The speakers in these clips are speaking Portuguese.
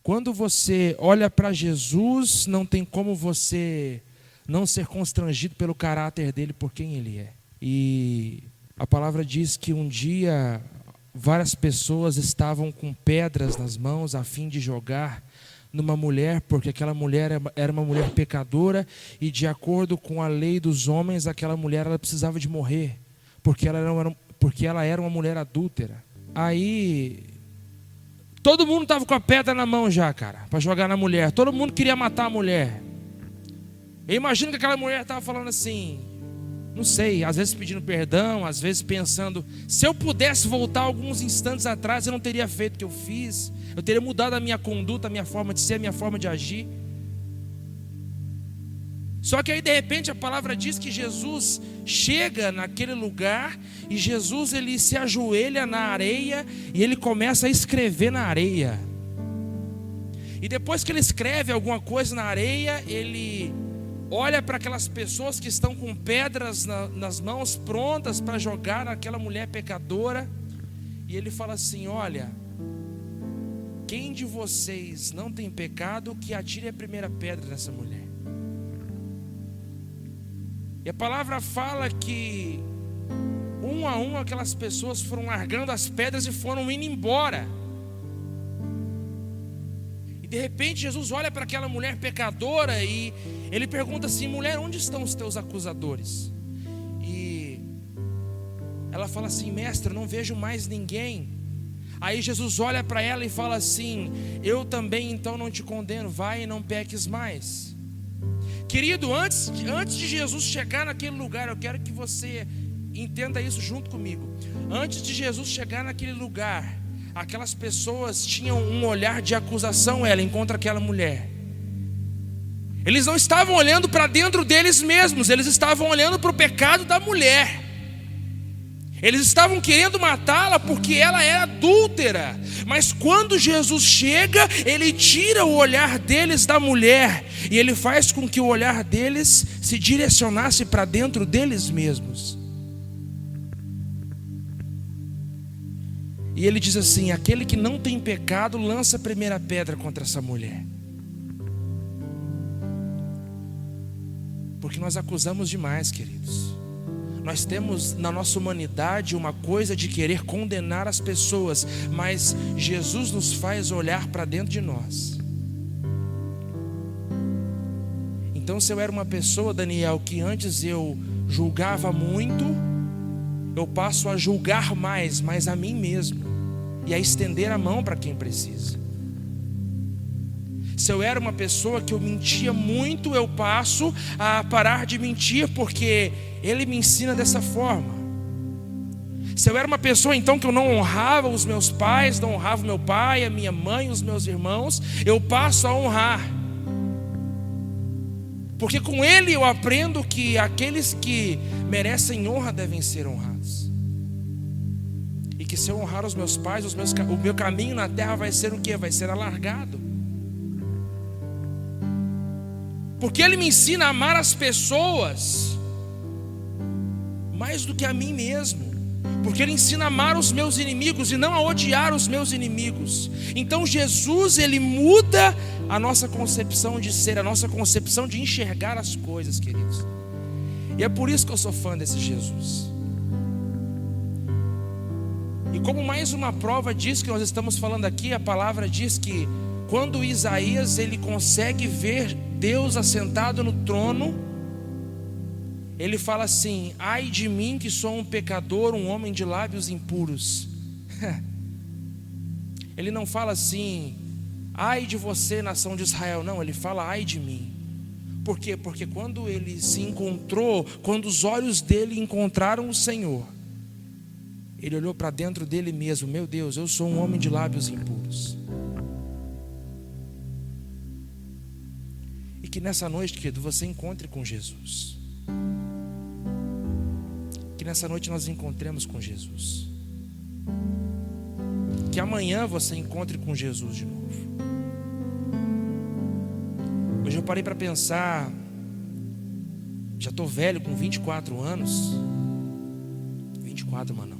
Quando você olha para Jesus, não tem como você não ser constrangido pelo caráter dele, por quem ele é. E a palavra diz que um dia várias pessoas estavam com pedras nas mãos a fim de jogar numa mulher, porque aquela mulher era uma mulher pecadora e, de acordo com a lei dos homens, aquela mulher ela precisava de morrer, porque ela era uma mulher adúltera. Aí todo mundo estava com a pedra na mão já, cara, para jogar na mulher. Todo mundo queria matar a mulher. Eu imagino que aquela mulher estava falando assim, não sei, às vezes pedindo perdão, às vezes pensando, se eu pudesse voltar alguns instantes atrás, eu não teria feito o que eu fiz, eu teria mudado a minha conduta, a minha forma de ser, a minha forma de agir. Só que aí de repente a palavra diz que Jesus chega naquele lugar e Jesus ele se ajoelha na areia e ele começa a escrever na areia. E depois que ele escreve alguma coisa na areia, ele olha para aquelas pessoas que estão com pedras nas mãos prontas para jogar naquela mulher pecadora, e ele fala assim: olha, quem de vocês não tem pecado, que atire a primeira pedra nessa mulher. E a palavra fala que um a um aquelas pessoas foram largando as pedras e foram indo embora. E de repente Jesus olha para aquela mulher pecadora e ele pergunta assim: mulher, onde estão os teus acusadores? E ela fala assim: mestre, eu não vejo mais ninguém. Aí Jesus olha para ela e fala assim: eu também então não te condeno, vai e não peques mais. Querido, antes de Jesus chegar naquele lugar, eu quero que você entenda isso junto comigo. Antes de Jesus chegar naquele lugar, aquelas pessoas tinham um olhar de acusação contra aquela mulher. Eles não estavam olhando para dentro deles mesmos, eles estavam olhando para o pecado da mulher. Eles estavam querendo matá-la porque ela era adúltera. Mas quando Jesus chega, ele tira o olhar deles da mulher e ele faz com que o olhar deles se direcionasse para dentro deles mesmos. E ele diz assim: aquele que não tem pecado, lança a primeira pedra contra essa mulher. Porque nós acusamos demais, queridos. Nós temos na nossa humanidade uma coisa de querer condenar as pessoas, mas Jesus nos faz olhar para dentro de nós. Então, se eu era uma pessoa, Daniel, que antes eu julgava muito, eu passo a julgar mais a mim mesmo e a estender a mão para quem precisa. Se eu era uma pessoa que eu mentia muito, eu passo a parar de mentir, porque Ele me ensina dessa forma. Se eu era uma pessoa então que eu não honrava os meus pais, não honrava o meu pai, a minha mãe, os meus irmãos, eu passo a honrar. Porque com Ele eu aprendo que aqueles que merecem honra devem ser honrados. E que se eu honrar os meus pais, o meu caminho na terra vai ser o quê? Vai ser alargado. Porque Ele me ensina a amar as pessoas mais do que a mim mesmo. Porque Ele ensina a amar os meus inimigos e não a odiar os meus inimigos. Então Jesus, Ele muda a nossa concepção de ser, a nossa concepção de enxergar as coisas, queridos. E é por isso que eu sou fã desse Jesus. E como mais uma prova disso que nós estamos falando aqui, a palavra diz que quando Isaías ele consegue ver Deus assentado no trono, ele fala assim: ai de mim que sou um pecador, um homem de lábios impuros. Ele não fala assim: ai de você, nação de Israel. Não, ele fala: ai de mim. Por quê? Porque quando ele se encontrou, quando os olhos dele encontraram o Senhor, ele olhou para dentro dele mesmo: meu Deus, eu sou um homem de lábios impuros. E que nessa noite, querido, você encontre com Jesus. Que nessa noite nós encontremos com Jesus. Que amanhã você encontre com Jesus de novo. Hoje eu parei para pensar, já estou velho, com 24 anos. quadro, mano.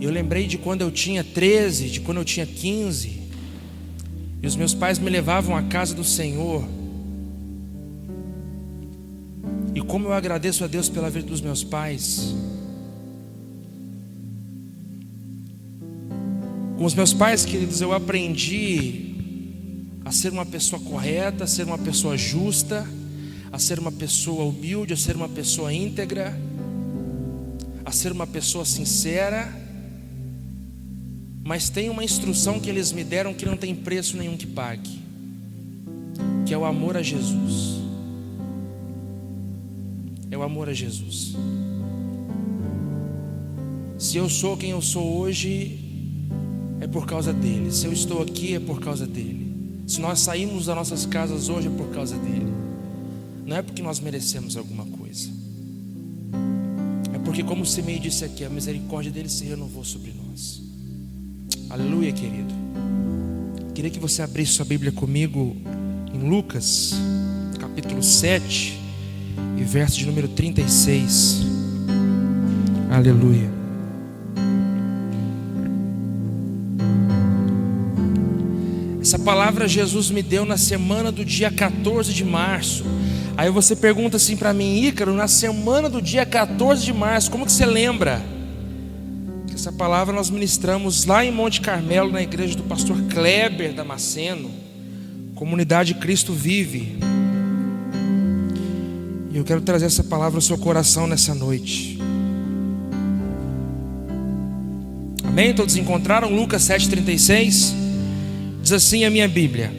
Eu lembrei de quando eu tinha 13, de quando eu tinha 15, e os meus pais me levavam à casa do Senhor. E como eu agradeço a Deus pela vida dos meus pais. Com os meus pais, queridos, eu aprendi a ser uma pessoa correta, a ser uma pessoa justa, a ser uma pessoa humilde, a ser uma pessoa íntegra, a ser uma pessoa sincera. Mas tem uma instrução que eles me deram que não tem preço nenhum que pague, que é o amor a Jesus. É o amor a Jesus. Se eu sou quem eu sou hoje, é por causa dele. Se eu estou aqui, é por causa dele. Se nós saímos das nossas casas hoje, é por causa dele. Não é porque nós merecemos alguma coisa. É porque, como o Simei disse aqui, a misericórdia dele se renovou sobre nós. Aleluia, querido. Queria que você abrisse sua Bíblia comigo em Lucas, capítulo 7 e verso de número 36. Aleluia. Essa palavra Jesus me deu na semana do dia 14 de março. Aí você pergunta assim para mim: Ícaro, na semana do dia 14 de março, como que você lembra? Essa palavra nós ministramos lá em Monte Carmelo, na igreja do pastor Kleber Damasceno, comunidade Cristo Vive. E eu quero trazer essa palavra ao seu coração nessa noite. Amém? Todos encontraram? Lucas 7,36 diz assim a minha Bíblia: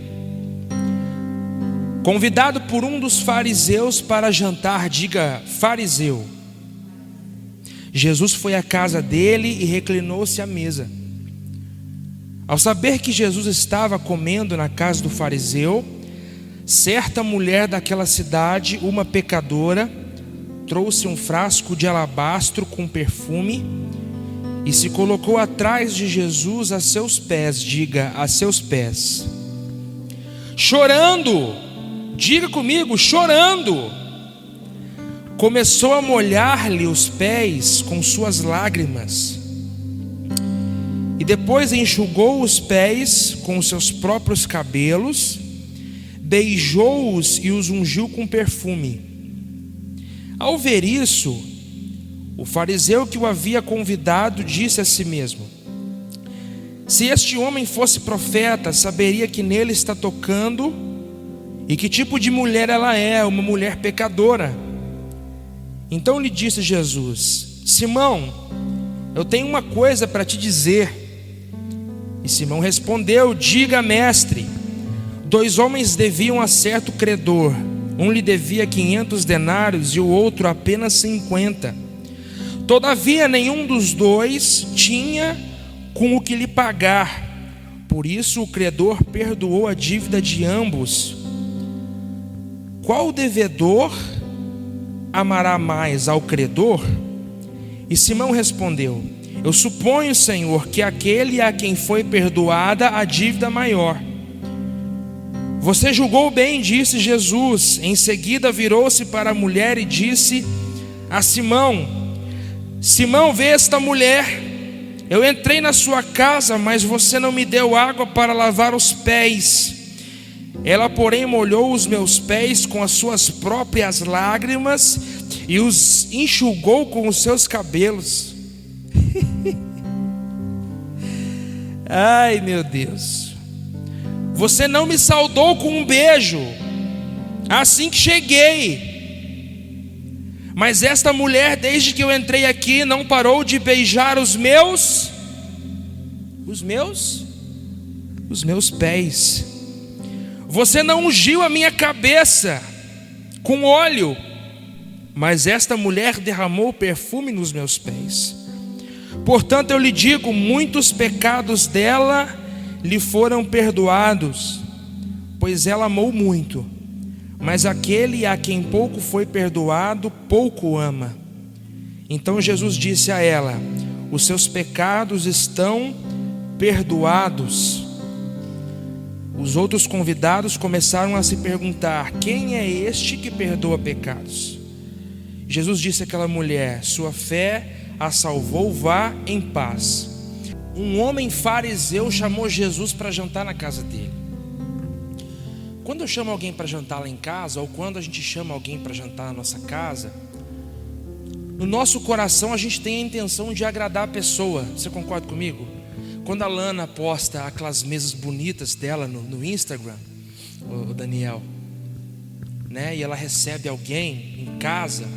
convidado por um dos fariseus para jantar, diga fariseu, Jesus foi à casa dele e reclinou-se à mesa. Ao saber que Jesus estava comendo na casa do fariseu, certa mulher daquela cidade, uma pecadora, trouxe um frasco de alabastro com perfume e se colocou atrás de Jesus a seus pés, diga, a seus pés, chorando, diga comigo, chorando, começou a molhar-lhe os pés com suas lágrimas e depois enxugou os pés com os seus próprios cabelos, beijou-os e os ungiu com perfume. Ao ver isso, o fariseu que o havia convidado disse a si mesmo: se este homem fosse profeta, saberia que nele está tocando e que tipo de mulher ela é, uma mulher pecadora. Então lhe disse Jesus: Simão, eu tenho uma coisa para te dizer. E Simão respondeu: diga, mestre. 2 homens deviam a certo credor. Um lhe devia 500 denários e o outro apenas 50. Todavia nenhum dos dois tinha com o que lhe pagar. Por isso o credor perdoou a dívida de ambos. Qual devedor amará mais ao credor? E Simão respondeu: eu suponho, Senhor, que aquele a quem foi perdoada a dívida maior. Você julgou bem, disse Jesus. Em seguida virou-se para a mulher e disse a Simão: Simão, vê esta mulher. Eu entrei na sua casa, mas você não me deu água para lavar os pés. Ela, porém, molhou os meus pés com as suas próprias lágrimas e os enxugou com os seus cabelos. Ai, meu Deus. Você não me saudou com um beijo assim que cheguei, mas esta mulher, desde que eu entrei aqui, não parou de beijar os meus pés. Você não ungiu a minha cabeça com óleo, mas esta mulher derramou perfume nos meus pés. Portanto eu lhe digo, muitos pecados dela lhe foram perdoados, pois ela amou muito. Mas aquele a quem pouco foi perdoado, pouco ama. Então Jesus disse a ela: os seus pecados estão perdoados. Os outros convidados começaram a se perguntar: quem é este que perdoa pecados? Jesus disse àquela mulher: sua fé a salvou, vá em paz. Um homem fariseu chamou Jesus para jantar na casa dele. Quando eu chamo alguém para jantar lá em casa, ou quando a gente chama alguém para jantar na nossa casa, no nosso coração a gente tem a intenção de agradar a pessoa. Você concorda comigo? Quando a Lana posta aquelas mesas bonitas dela no Instagram, o Daniel, né? E ela recebe alguém em casa.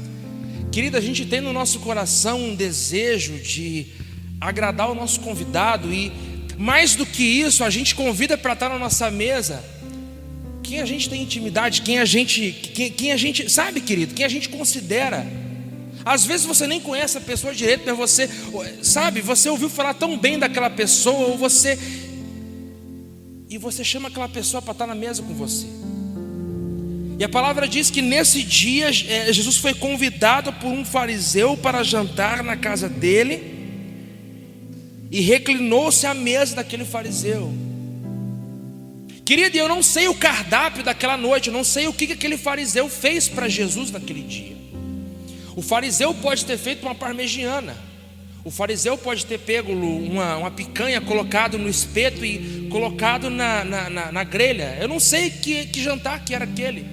Querida, a gente tem no nosso coração um desejo de agradar o nosso convidado. E mais do que isso, a gente convida para estar na nossa mesa quem a gente tem intimidade, quem a gente sabe, querido, quem a gente considera. Às vezes você nem conhece a pessoa direito, mas você sabe, você ouviu falar tão bem daquela pessoa, ou você chama aquela pessoa para estar na mesa com você. E a palavra diz que nesse dia Jesus foi convidado por um fariseu para jantar na casa dele, e reclinou-se à mesa daquele fariseu. Querido, eu não sei o cardápio daquela noite, eu não sei o que aquele fariseu fez para Jesus naquele dia. O fariseu pode ter feito uma parmegiana, o fariseu pode ter pego uma picanha, colocado no espeto e colocado na grelha. Eu não sei que jantar que era aquele,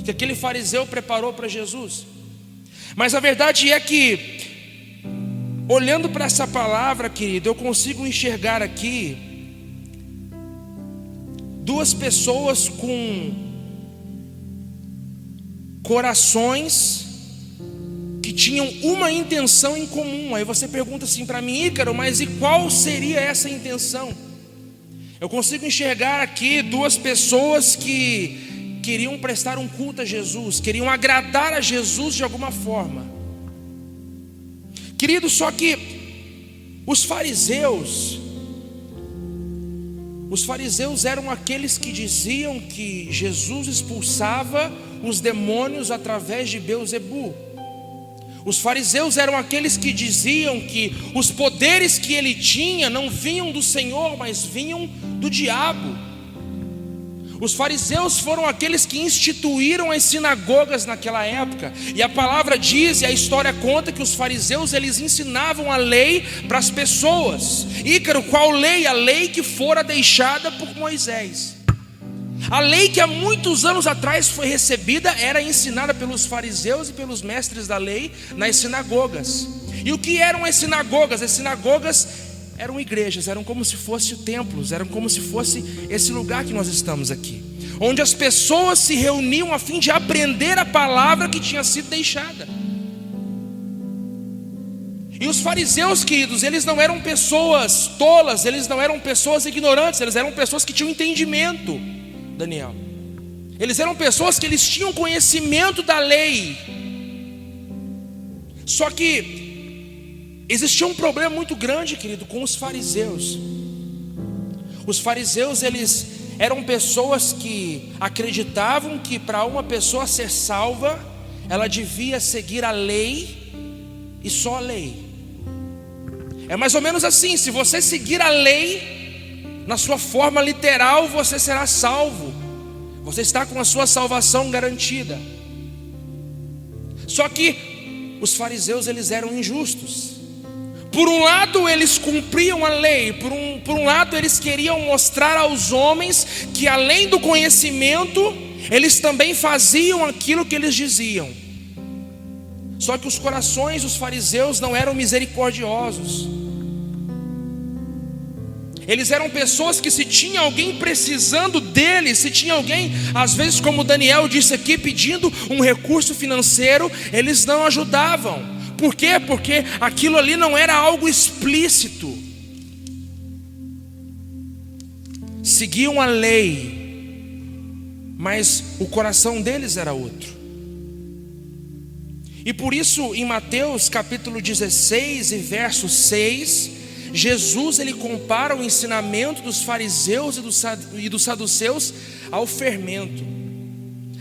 que aquele fariseu preparou para Jesus. Mas a verdade é que, olhando para essa palavra, querido, eu consigo enxergar aqui duas pessoas com corações que tinham uma intenção em comum. Aí você pergunta assim para mim: Ícaro, mas e qual seria essa intenção? Eu consigo enxergar aqui duas pessoas que queriam prestar um culto a Jesus, queriam agradar a Jesus de alguma forma. Querido, só que os fariseus eram aqueles que diziam que Jesus expulsava os demônios através de Beelzebu. Os fariseus eram aqueles que diziam que os poderes que ele tinha não vinham do Senhor, mas vinham do diabo. Os fariseus foram aqueles que instituíram as sinagogas naquela época. E a palavra diz, e a história conta, que os fariseus, eles ensinavam a lei para as pessoas. Ícaro, qual lei? A lei que fora deixada por Moisés. A lei que há muitos anos atrás foi recebida era ensinada pelos fariseus e pelos mestres da lei nas sinagogas. E o que eram as sinagogas? As sinagogas eram igrejas, eram como se fossem templos, eram como se fosse esse lugar que nós estamos aqui, onde as pessoas se reuniam a fim de aprender a palavra que tinha sido deixada. E os fariseus, queridos, eles não eram pessoas tolas, eles não eram pessoas ignorantes, eles eram pessoas que tinham entendimento, Daniel. Eles eram pessoas que eles tinham conhecimento da lei. Só que existia um problema muito grande, querido, com os fariseus. Os fariseus, eles eram pessoas que acreditavam que para uma pessoa ser salva, ela devia seguir a lei e só a lei. É mais ou menos assim: se você seguir a lei na sua forma literal, você será salvo, você está com a sua salvação garantida. Só que os fariseus, eles eram injustos. Por um lado eles cumpriam a lei, por um lado eles queriam mostrar aos homens que além do conhecimento, eles também faziam aquilo que eles diziam. Só que os corações dos fariseus não eram misericordiosos. Eles eram pessoas que, se tinha alguém precisando deles, se tinha alguém, às vezes, como Daniel disse aqui, pedindo um recurso financeiro, eles não ajudavam. Por quê? Porque aquilo ali não era algo explícito. Seguiam a lei, mas o coração deles era outro. E por isso, em Mateus capítulo 16 e verso 6, Jesus, ele compara o ensinamento dos fariseus e dos saduceus ao fermento.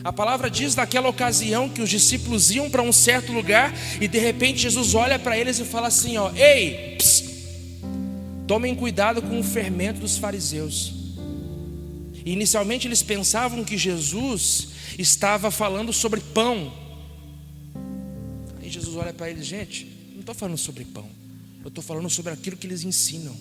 A palavra diz naquela ocasião que os discípulos iam para um certo lugar e de repente Jesus olha para eles e fala assim: ei, tomem cuidado com o fermento dos fariseus. E inicialmente eles pensavam que Jesus estava falando sobre pão. olha para eles: gente, não estou falando sobre pão, eu estou falando sobre aquilo que eles ensinam.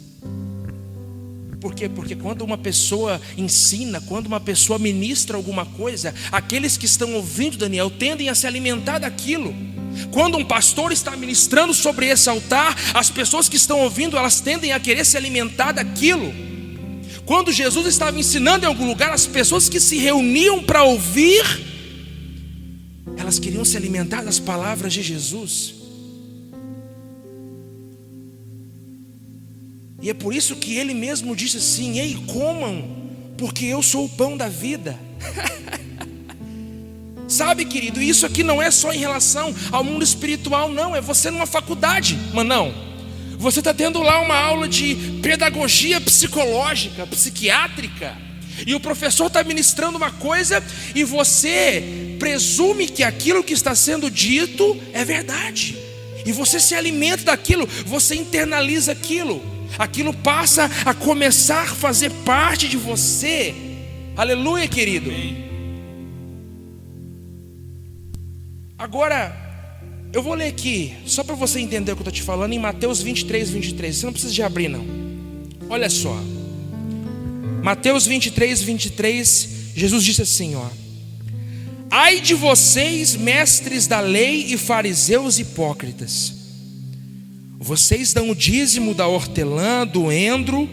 Por quê? Porque quando uma pessoa ensina, quando uma pessoa ministra alguma coisa, aqueles que estão ouvindo, Daniel, tendem a se alimentar daquilo. Quando um pastor está ministrando sobre esse altar, as pessoas que estão ouvindo, elas tendem a querer se alimentar daquilo. Quando Jesus estava ensinando em algum lugar, as pessoas que se reuniam para ouvir, elas queriam se alimentar das palavras de Jesus. E é por isso que ele mesmo disse assim: ei, comam, porque eu sou o pão da vida. Sabe, querido, isso aqui não é só em relação ao mundo espiritual, não. É você numa faculdade, mas não. Você está tendo lá uma aula de pedagogia psicológica, psiquiátrica, e o professor está ministrando uma coisa, e você presume que aquilo que está sendo dito é verdade, e você se alimenta daquilo, você internaliza aquilo. Aquilo passa a começar a fazer parte de você. Aleluia, querido. Agora, eu vou ler aqui, só para você entender o que eu estou te falando, em Mateus 23, 23. Você não precisa de abrir, não. Olha só. Mateus 23, 23. Jesus disse assim, ó: ai de vocês, mestres da lei e fariseus hipócritas, vocês dão o dízimo da hortelã, do endro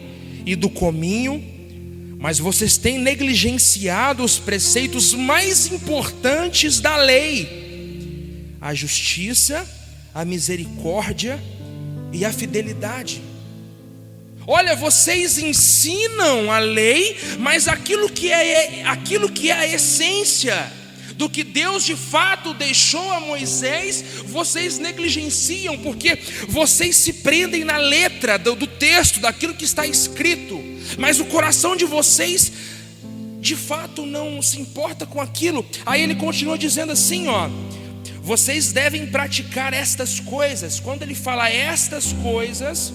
e do cominho, mas vocês têm negligenciado os preceitos mais importantes da lei: a justiça, a misericórdia e a fidelidade. Olha, vocês ensinam a lei, mas aquilo que é a essência do que Deus de fato deixou a Moisés, vocês negligenciam, porque vocês se prendem na letra do texto, daquilo que está escrito, mas o coração de vocês de fato não se importa com aquilo. Aí ele continua dizendo assim, ó: vocês devem praticar estas coisas. Quando ele fala estas coisas,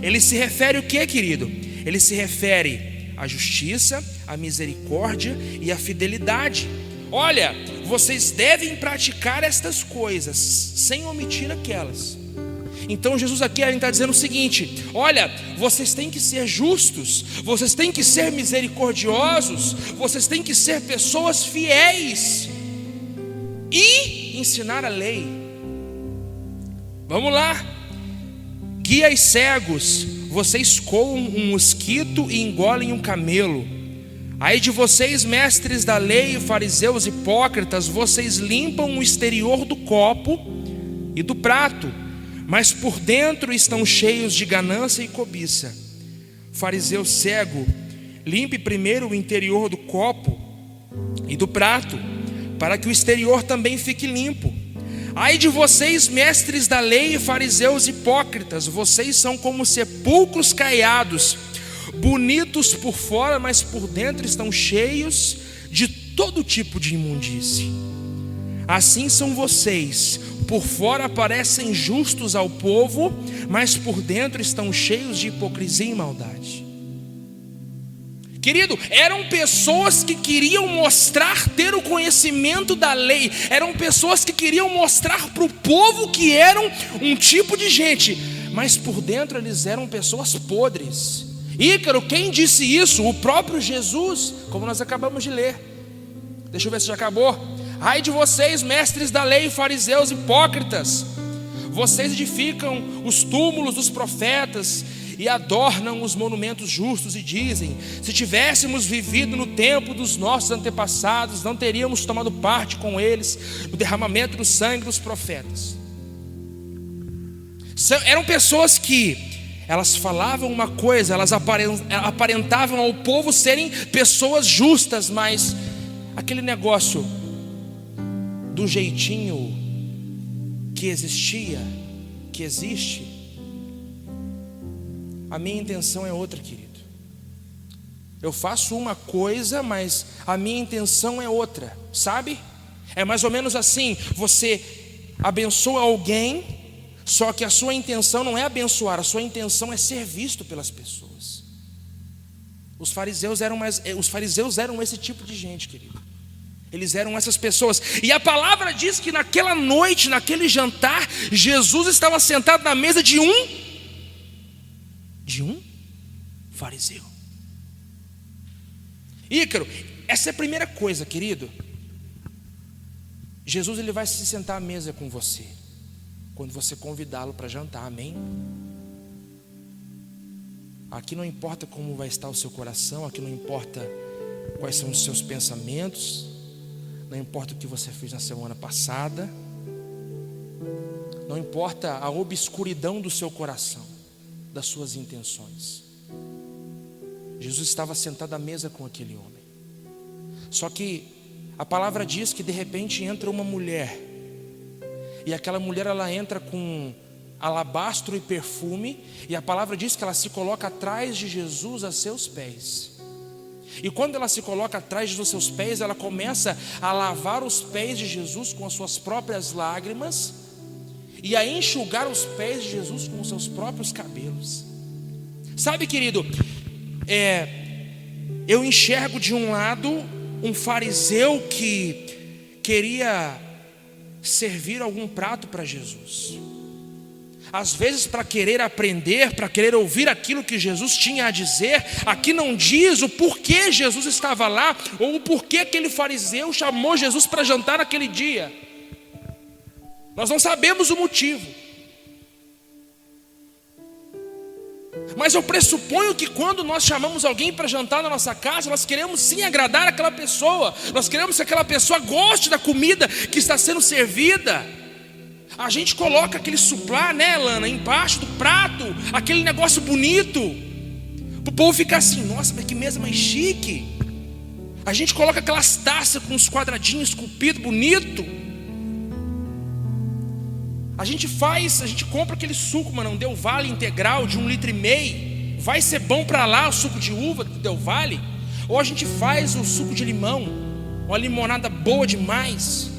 ele se refere o que, querido? Ele se refere à justiça, à misericórdia e à fidelidade. Olha, vocês devem praticar estas coisas sem omitir aquelas. Então Jesus aqui está dizendo o seguinte: olha, vocês têm que ser justos, vocês têm que ser misericordiosos, vocês têm que ser pessoas fiéis e ensinar a lei. Vamos lá. Guias cegos, vocês coam um mosquito e engolem um camelo. Ai de vocês, mestres da lei e fariseus hipócritas, vocês limpam o exterior do copo e do prato, mas por dentro estão cheios de ganância e cobiça. Fariseu cego, limpe primeiro o interior do copo e do prato, para que o exterior também fique limpo. Ai de vocês, mestres da lei e fariseus hipócritas, vocês são como sepulcros caiados, bonitos por fora, mas por dentro estão cheios de todo tipo de imundície. Assim são vocês: por fora parecem justos ao povo, mas por dentro estão cheios de hipocrisia e maldade. Querido, eram pessoas que queriam mostrar ter o conhecimento da lei, eram pessoas que queriam mostrar para o povo que eram um tipo de gente, mas por dentro eles eram pessoas podres. Ícaro, quem disse isso? O próprio Jesus, como nós acabamos de ler. Deixa eu ver se já acabou. Ai de vocês, mestres da lei e fariseus hipócritas, vocês edificam os túmulos dos profetas e adornam os monumentos justos, e dizem: se tivéssemos vivido no tempo dos nossos antepassados, não teríamos tomado parte com eles no derramamento do sangue dos profetas. Eram pessoas que elas falavam uma coisa, elas aparentavam ao povo serem pessoas justas, mas aquele negócio do jeitinho que existia, que existe, a minha intenção é outra, querido. Eu faço uma coisa, mas a minha intenção é outra, sabe? É mais ou menos assim: você abençoa alguém, só que a sua intenção não é abençoar, a sua intenção é ser visto pelas pessoas. Os fariseus eram esse tipo de gente, querido. Eles eram essas pessoas. E a palavra diz que naquela noite, naquele jantar, Jesus estava sentado na mesa de um fariseu. Ícaro, essa é a primeira coisa, querido. Jesus, ele vai se sentar à mesa com você quando você convidá-lo para jantar, amém? Aqui não importa como vai estar o seu coração, aqui não importa quais são os seus pensamentos, não importa o que você fez na semana passada, não importa a obscuridão do seu coração, das suas intenções. Jesus estava sentado à mesa com aquele homem. Só que a palavra diz que de repente entra uma mulher, e aquela mulher, ela entra com alabastro e perfume, e a palavra diz que ela se coloca atrás de Jesus a seus pés. E quando ela se coloca atrás de seus pés, ela começa a lavar os pés de Jesus com as suas próprias lágrimas e a enxugar os pés de Jesus com os seus próprios cabelos. Sabe, querido, eu enxergo de um lado um fariseu que queria servir algum prato para Jesus, às vezes para querer aprender, para querer ouvir aquilo que Jesus tinha a dizer. Aqui não diz o porquê Jesus estava lá, ou o porquê aquele fariseu chamou Jesus para jantar naquele dia. Nós não sabemos o motivo, mas eu pressuponho que quando nós chamamos alguém para jantar na nossa casa, nós queremos sim agradar aquela pessoa, nós queremos que aquela pessoa goste da comida que está sendo servida. A gente coloca aquele suplá, né, Lana, embaixo do prato, aquele negócio bonito, para o povo ficar assim: nossa, mas que mesa mais chique. A gente coloca aquelas taças com os quadradinhos esculpidos, bonito. A gente compra aquele suco, mano, Del Valle integral de 1,5 litro. Vai ser bom para lá o suco de uva do Del Valle. Ou a gente faz o suco de limão, uma limonada boa demais.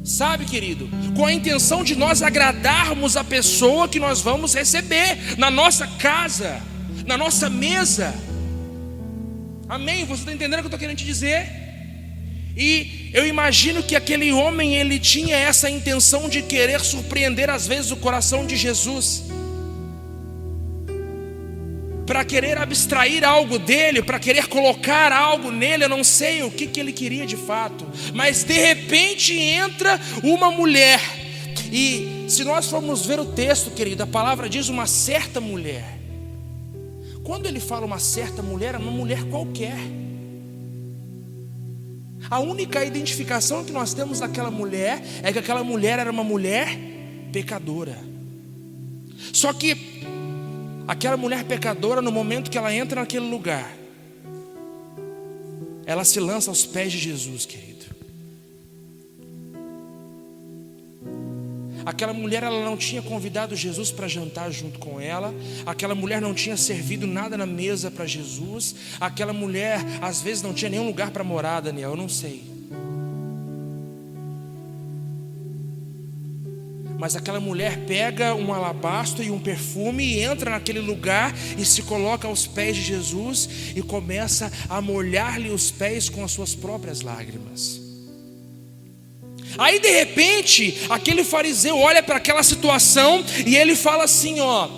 Sabe, querido, com a intenção de nós agradarmos a pessoa que nós vamos receber na nossa casa, na nossa mesa. Amém? Você está entendendo o que eu estou querendo te dizer? E eu imagino que aquele homem, ele tinha essa intenção de querer surpreender às vezes o coração de Jesus, para querer abstrair algo dele, para querer colocar algo nele. Eu não sei o que ele queria de fato, mas de repente entra uma mulher. E se nós formos ver o texto, querido, a palavra diz uma certa mulher. Quando ele fala uma certa mulher, é uma mulher qualquer. A única identificação que nós temos daquela mulher é que aquela mulher era uma mulher pecadora. Só que aquela mulher pecadora, no momento que ela entra naquele lugar, ela se lança aos pés de Jesus, querido. Aquela mulher, ela não tinha convidado Jesus para jantar junto com ela. Aquela mulher não tinha servido nada na mesa para Jesus. Aquela mulher, às vezes, não tinha nenhum lugar para morar, Daniel, eu não sei. Mas aquela mulher pega um alabastro e um perfume e entra naquele lugar e se coloca aos pés de Jesus e começa a molhar-lhe os pés com as suas próprias lágrimas. Aí de repente, aquele fariseu olha para aquela situação e ele fala assim: ó,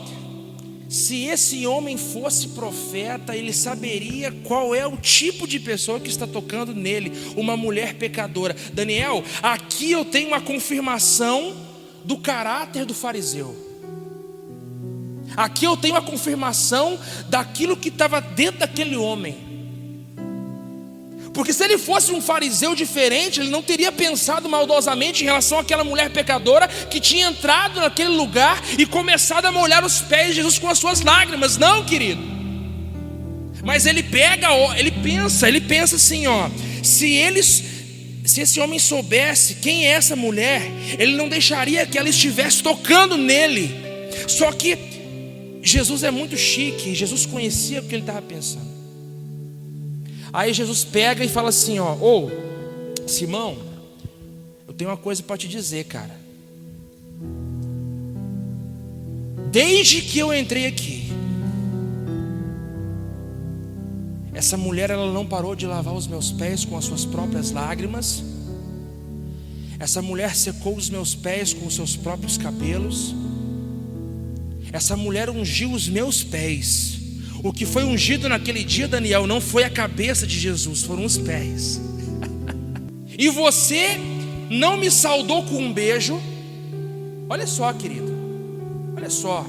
se esse homem fosse profeta, ele saberia qual é o tipo de pessoa que está tocando nele, uma mulher pecadora. Daniel, aqui eu tenho uma confirmação do caráter do fariseu. Aqui eu tenho a confirmação daquilo que estava dentro daquele homem. Porque se ele fosse um fariseu diferente, ele não teria pensado maldosamente em relação àquela mulher pecadora que tinha entrado naquele lugar e começado a molhar os pés de Jesus com as suas lágrimas. Não, querido. Mas ele ele pensa assim, ó, se esse homem soubesse quem é essa mulher, ele não deixaria que ela estivesse tocando nele. Só que Jesus é muito chique, Jesus conhecia o que ele estava pensando. Aí Jesus pega e fala assim, ó: ô, Simão, eu tenho uma coisa para te dizer, cara. Desde que eu entrei aqui, Essa mulher, ela não parou de lavar os meus pés com as suas próprias lágrimas. Essa mulher secou os meus pés com os seus próprios cabelos. Essa mulher ungiu os meus pés. O que foi ungido naquele dia, Daniel, não foi a cabeça de Jesus, foram os pés. E você não me saudou com um beijo. Olha só, querido, olha só.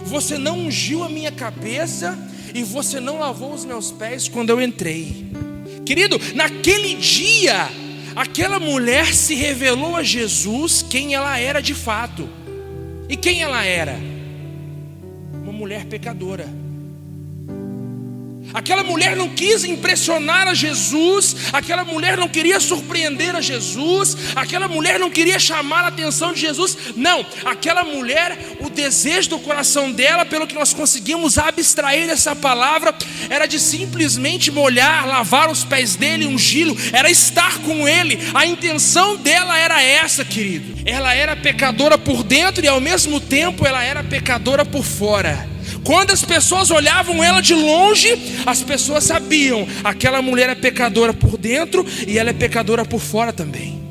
Você não ungiu a minha cabeça e você não lavou os meus pés quando eu entrei. Querido, naquele dia, aquela mulher se revelou a Jesus quem ela era de fato. E quem ela era? Uma mulher pecadora. Aquela mulher não quis impressionar a Jesus, aquela mulher não queria surpreender a Jesus, aquela mulher não queria chamar a atenção de Jesus. Não, aquela mulher, o desejo do coração dela, pelo que nós conseguimos abstrair dessa palavra, era de simplesmente molhar, lavar os pés dele, ungí-lo, era estar com ele. A intenção dela era essa, querido. Ela era pecadora por dentro e ao mesmo tempo ela era pecadora por fora. Quando as pessoas olhavam ela de longe, as pessoas sabiam, aquela mulher é pecadora por dentro e ela é pecadora por fora também.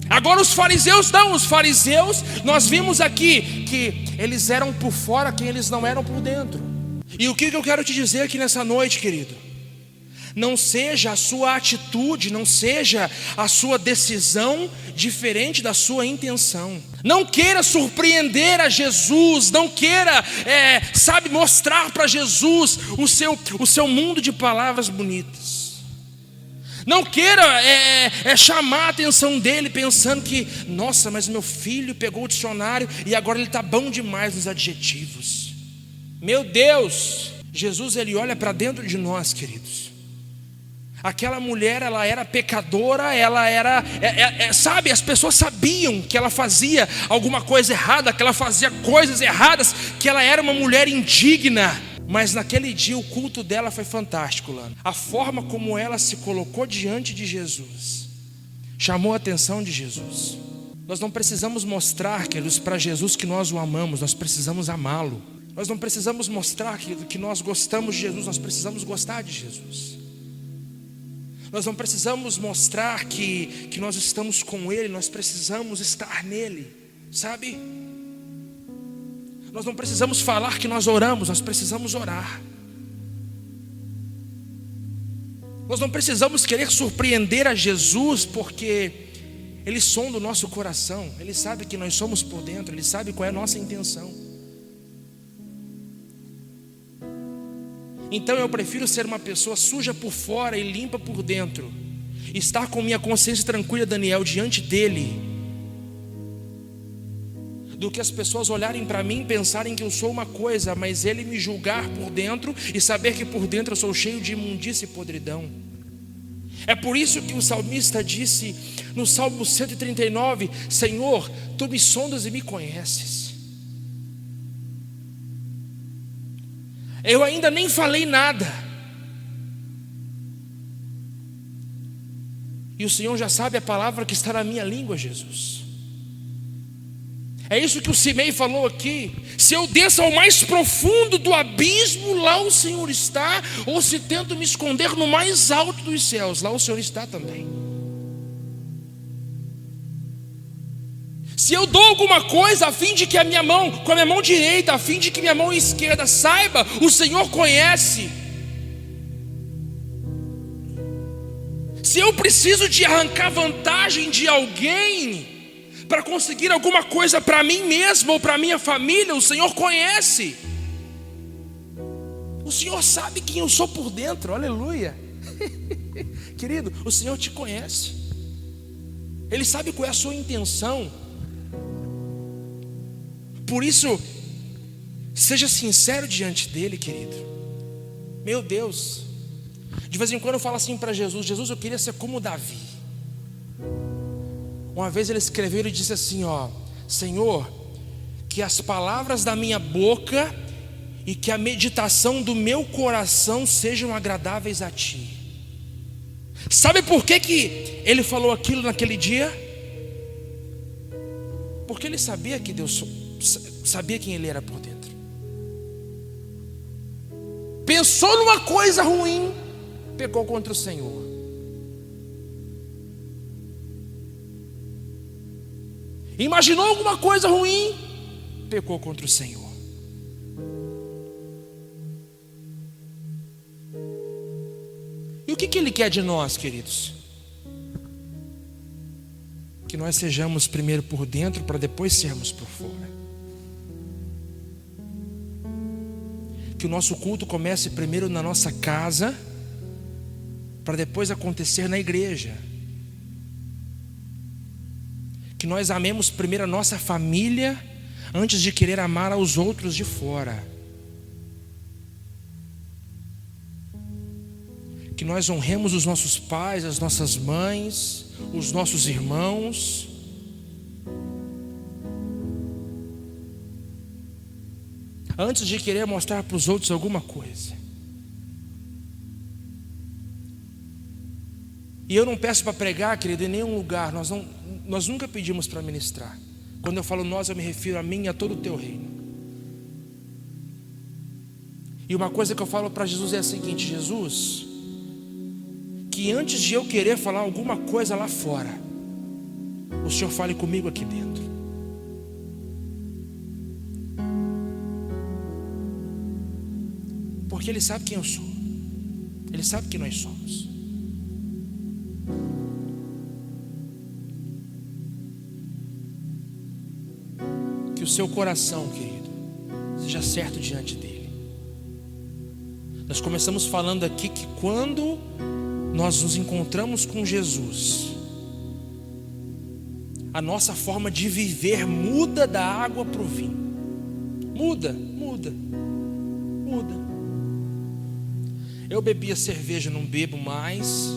Agora os fariseus não, os fariseus, nós vimos aqui que eles eram por fora quem eles não eram por dentro. E o que eu quero te dizer aqui nessa noite, querido? Não seja a sua atitude, não seja a sua decisão diferente da sua intenção. Não queira surpreender a Jesus, não queira, mostrar para Jesus o seu mundo de palavras bonitas. Não queira chamar a atenção dele pensando que, nossa, mas meu filho pegou o dicionário e agora ele está bom demais nos adjetivos. Meu Deus, Jesus, ele olha para dentro de nós, queridos. Aquela mulher, ela era pecadora, ela era, as pessoas sabiam que ela fazia alguma coisa errada, que ela fazia coisas erradas, que ela era uma mulher indigna. Mas naquele dia o culto dela foi fantástico, Lana. A forma como ela se colocou diante de Jesus chamou a atenção de Jesus. Nós não precisamos mostrar, queridos, para Jesus que nós o amamos, nós precisamos amá-lo. Nós não precisamos mostrar que nós gostamos de Jesus, nós precisamos gostar de Jesus. Nós não precisamos mostrar que nós estamos com Ele, nós precisamos estar nele, sabe? Nós não precisamos falar que nós oramos, nós precisamos orar. Nós não precisamos querer surpreender a Jesus, porque Ele sonda o nosso coração, Ele sabe que nós somos por dentro, Ele sabe qual é a nossa intenção. Então eu prefiro ser uma pessoa suja por fora e limpa por dentro, estar com minha consciência tranquila, Daniel, diante dele, do que as pessoas olharem para mim e pensarem que eu sou uma coisa, mas ele me julgar por dentro e saber que por dentro eu sou cheio de imundícia e podridão. É por isso que o salmista disse no Salmo 139, Senhor, Tu me sondas e me conheces. Eu ainda nem falei nada, e o Senhor já sabe a palavra que está na minha língua, Jesus. É isso que o Simei falou aqui. Se eu desço ao mais profundo do abismo, lá o Senhor está. Ou se tento me esconder no mais alto dos céus, lá o Senhor está também. Se eu dou alguma coisa a fim de que a minha mão, com a minha mão direita, a fim de que minha mão esquerda saiba, o Senhor conhece. Se eu preciso de arrancar vantagem de alguém para conseguir alguma coisa para mim mesmo ou para minha família, o Senhor conhece. O Senhor sabe quem eu sou por dentro, aleluia. Querido, o Senhor te conhece. Ele sabe qual é a sua intenção. Por isso, seja sincero diante dele, querido. Meu Deus, de vez em quando eu falo assim para Jesus, Jesus, eu queria ser como Davi. Uma vez ele escreveu e disse assim, Senhor, que as palavras da minha boca e que a meditação do meu coração sejam agradáveis a Ti. Sabe por que ele falou aquilo naquele dia? Porque ele sabia que Deus sabia quem ele era por dentro. Pensou numa coisa ruim, pecou contra o Senhor. Imaginou alguma coisa ruim, pecou contra o Senhor. E o que Ele quer de nós, queridos? Que nós sejamos primeiro por dentro, para depois sermos por fora. Que o nosso culto comece primeiro na nossa casa, para depois acontecer na igreja. Que nós amemos primeiro a nossa família, antes de querer amar aos outros de fora. Que nós honremos os nossos pais, as nossas mães, os nossos irmãos. Antes de querer mostrar para os outros alguma coisa. E eu não peço para pregar, querido, em nenhum lugar. Nós nunca pedimos para ministrar. Quando eu falo nós, eu me refiro a mim e a todo o teu reino. E uma coisa que eu falo para Jesus é a seguinte: Jesus, que antes de eu querer falar alguma coisa lá fora, o Senhor fale comigo aqui dentro. Porque Ele sabe quem eu sou. Ele sabe quem nós somos. Que o seu coração, querido, seja certo diante dEle. Nós começamos falando aqui que quando nós nos encontramos com Jesus, a nossa forma de viver muda da água para o vinho. Muda. Eu bebia cerveja, não bebo mais.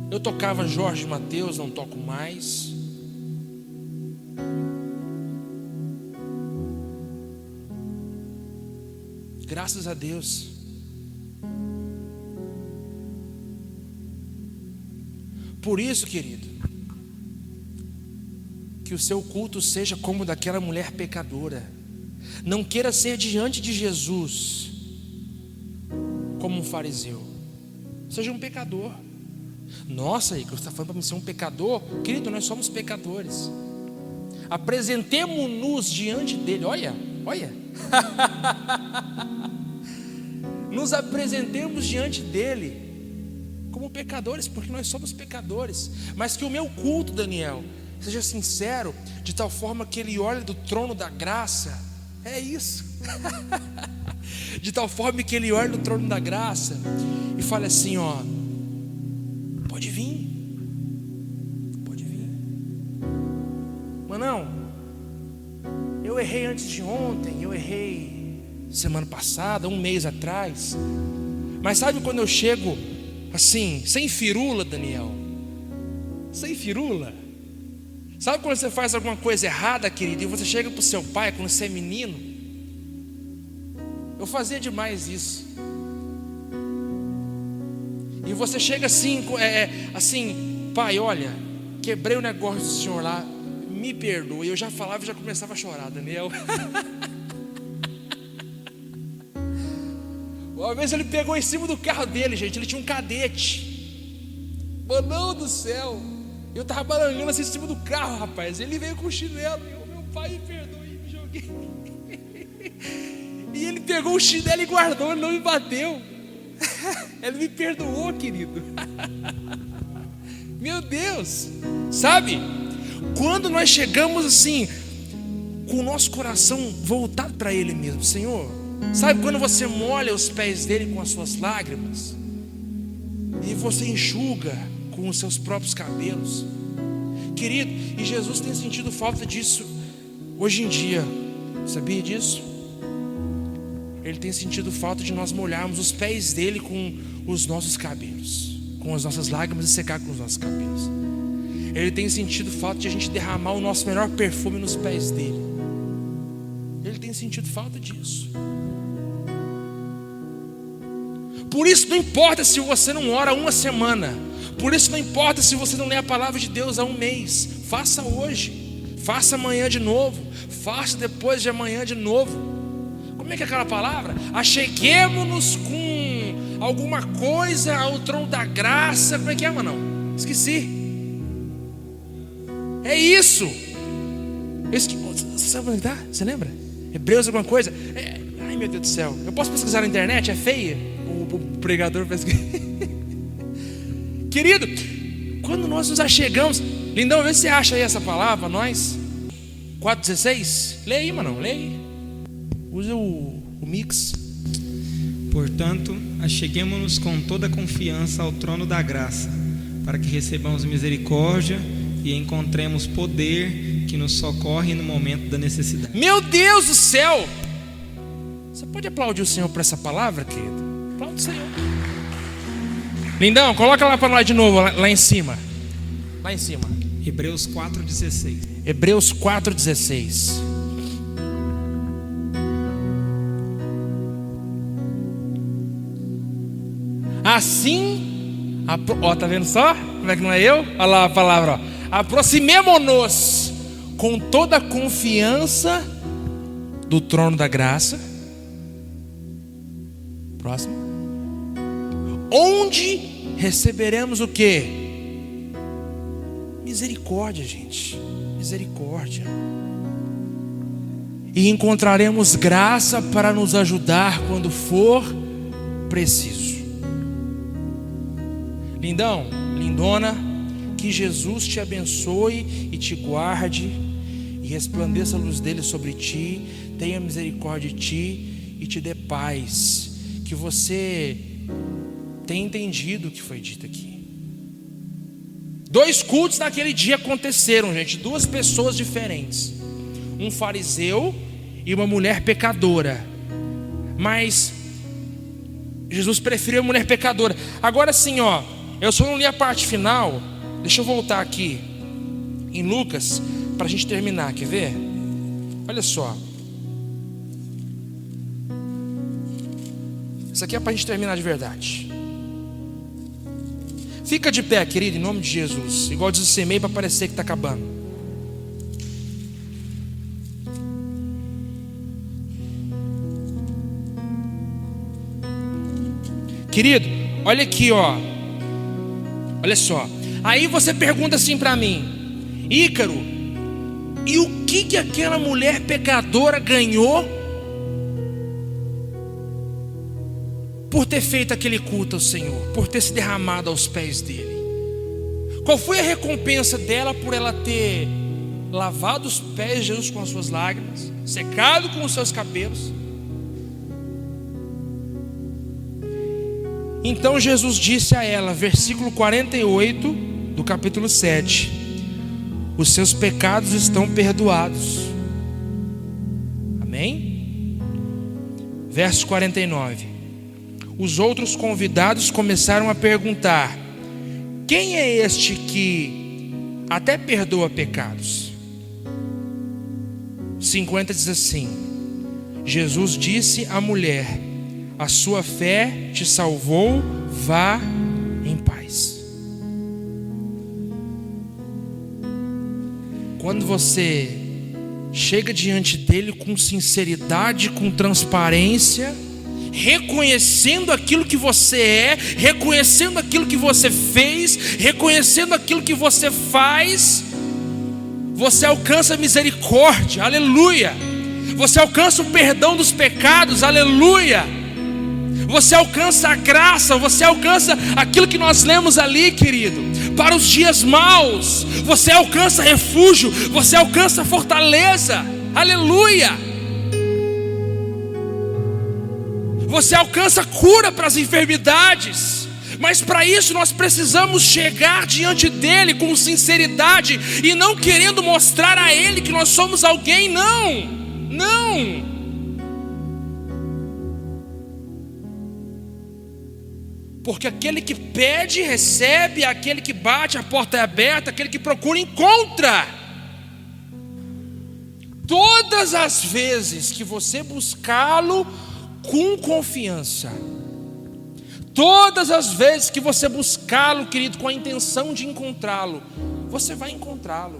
Eu tocava Jorge Mateus, não toco mais. Graças a Deus. Por isso, querido, que o seu culto seja como o daquela mulher pecadora. Não queira ser diante de Jesus como um fariseu. Seja um pecador. Nossa, Igor, você está falando para mim ser um pecador? Querido, nós somos pecadores. Apresentemo-nos diante dele. Olha. Nos apresentemos diante dele como pecadores, porque nós somos pecadores. Mas que o meu culto, Daniel, seja sincero, de tal forma que ele olhe do trono da graça. É isso. De tal forma que ele olhe do trono da graça e fale assim: ó, pode vir. Manão, eu errei antes de ontem, eu errei semana passada, um mês atrás. Mas sabe quando eu chego assim, sem firula, Daniel? Sem firula. Sabe quando você faz alguma coisa errada, querido, e você chega para o seu pai quando você é menino? Eu fazia demais isso. E você chega assim, assim, pai, olha, quebrei o negócio do senhor lá, me perdoe. Eu já falava e já começava a chorar, Daniel. Uma vez ele pegou em cima do carro dele, gente. Ele tinha um cadete. Mano do céu. Eu tava barangando assim em cima do carro, rapaz. Ele veio com o chinelo. Meu pai, me perdoe, me joguei. E ele pegou o chinelo e guardou. Ele não me bateu. Ele me perdoou, querido. Meu Deus. Sabe? Quando nós chegamos assim, com o nosso coração voltado para Ele mesmo, Senhor. Sabe quando você molha os pés dele com as suas lágrimas e você enxuga com os seus próprios cabelos, querido? E Jesus tem sentido falta disso hoje em dia. Sabia disso? Ele tem sentido falta de nós molharmos os pés dele com os nossos cabelos, com as nossas lágrimas, e secar com os nossos cabelos. Ele tem sentido falta de a gente derramar o nosso melhor perfume nos pés dele. Ele tem sentido falta disso. Por isso não importa se você não ora uma semana. Por isso não importa se você não lê a palavra de Deus há um mês. Faça hoje. Faça amanhã de novo. Faça depois de amanhã de novo. Como é que é aquela palavra? Acheguemo-nos com alguma coisa ao trono da graça. Como é que é, mano? Esqueci. É isso. Sabe onde tá? Você lembra? Hebreus alguma coisa? Ai, meu Deus do céu. Eu posso pesquisar na internet? É feia? O pregador pesquisa. Querido, quando nós nos achegamos, lindão, vê se você acha aí essa palavra, nós. 4,16? Lê aí, mano, lê aí. Usa o mix. Portanto, acheguemo-nos com toda confiança ao trono da graça, para que recebamos misericórdia e encontremos poder que nos socorre no momento da necessidade. Meu Deus do céu! Você pode aplaudir o Senhor por essa palavra, querido? Aplaude o Senhor. Lindão, coloca lá para nós de novo, lá em cima. Lá em cima. Hebreus 4,16. Hebreus 4,16. Assim, tá vendo só? Como é que não é eu? Olha lá a palavra, ó. Aproximemo-nos com toda a confiança do trono da graça. Próximo. Onde receberemos o quê? Misericórdia, gente. Misericórdia. E encontraremos graça para nos ajudar quando for preciso. Lindão, lindona, que Jesus te abençoe e te guarde, e resplandeça a luz dele sobre ti, tenha misericórdia de ti e te dê paz. Que você tenha entendido o que foi dito aqui. 2 cultos naquele dia aconteceram, gente. 2 pessoas diferentes, um fariseu e uma mulher pecadora. Mas Jesus preferiu a mulher pecadora. Agora sim, ó, eu só não li a parte final. Deixa eu voltar aqui em Lucas para a gente terminar, quer ver? Olha só. Isso aqui é para a gente terminar de verdade. Fica de pé, querido, em nome de Jesus. Igual diz o CMEI, para parecer que está acabando. Querido, olha aqui, ó. Olha só. Aí você pergunta assim para mim: Ícaro, e o que aquela mulher pecadora ganhou por ter feito aquele culto ao Senhor, por ter se derramado aos pés dele? Qual foi a recompensa dela por ela ter lavado os pés de Jesus com as suas lágrimas, secado com os seus cabelos? Então Jesus disse a ela, versículo 48 do capítulo 7: os seus pecados estão perdoados. Amém? Verso 49. Os outros convidados começaram a perguntar: quem é este que até perdoa pecados? 50 diz assim: Jesus disse à mulher: a sua fé te salvou, vá em paz. Quando você chega diante dele com sinceridade, com transparência, reconhecendo aquilo que você é, reconhecendo aquilo que você fez, reconhecendo aquilo que você faz, você alcança misericórdia, aleluia. Você alcança o perdão dos pecados, aleluia. Você alcança a graça, você alcança aquilo que nós lemos ali, querido, para os dias maus. Você alcança refúgio, você alcança fortaleza, aleluia. Você alcança cura para as enfermidades. Mas para isso nós precisamos chegar diante dele com sinceridade e não querendo mostrar a ele que nós somos alguém, não. Porque aquele que pede, recebe, aquele que bate, a porta é aberta, aquele que procura, encontra. Todas as vezes que você buscá-lo com confiança, todas as vezes que você buscá-lo, querido, com a intenção de encontrá-lo, você vai encontrá-lo.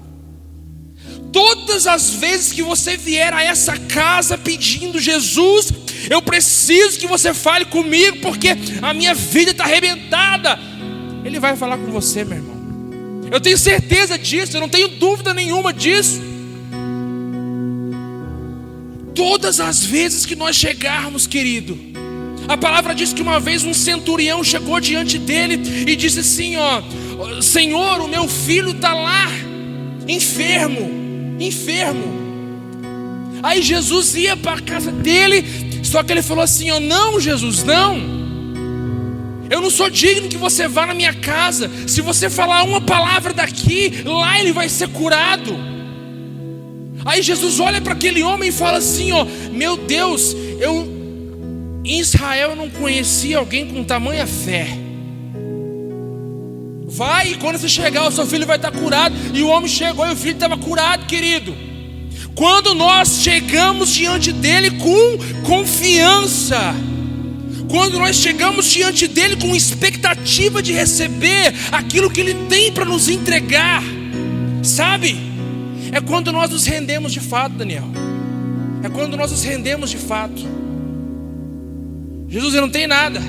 Todas as vezes que você vier a essa casa pedindo: Jesus, Eu preciso que você fale comigo, porque a minha vida está arrebentada. Ele vai falar com você, meu irmão. Eu tenho certeza disso, eu não tenho dúvida nenhuma disso. Todas as vezes que nós chegarmos, querido, a palavra diz que uma vez um centurião chegou diante dele e disse assim: Senhor, o meu filho está lá, enfermo. Aí Jesus ia para a casa dele, só que ele falou assim: não, Jesus, não. Eu não sou digno que você vá na minha casa. Se você falar uma palavra daqui, lá ele vai ser curado. Aí Jesus olha para aquele homem e fala assim: meu Deus, em Israel eu não conhecia alguém com tamanha fé. Vai, e quando você chegar, o seu filho vai estar curado. E o homem chegou e o filho estava curado, querido. Quando nós chegamos diante dele com confiança, quando nós chegamos diante dele com expectativa de receber aquilo que ele tem para nos entregar, sabe? É quando nós nos rendemos de fato, Daniel. É quando nós nos rendemos de fato. Jesus, eu não tenho nada,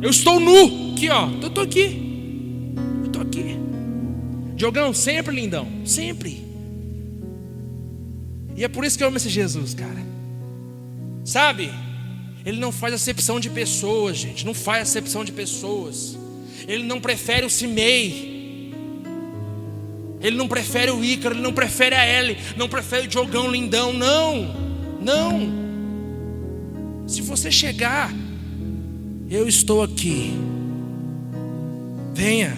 eu estou nu, aqui eu estou aqui. Diogão, sempre lindão, sempre. E é por isso que eu amo esse Jesus, cara. Sabe? Ele não faz acepção de pessoas, gente. Não faz acepção de pessoas. Ele não prefere o Cimei. Ele não prefere o Ícaro. Ele não prefere a Ellie. Não prefere o Diogão lindão. Não. Se você chegar, eu estou aqui. Venha.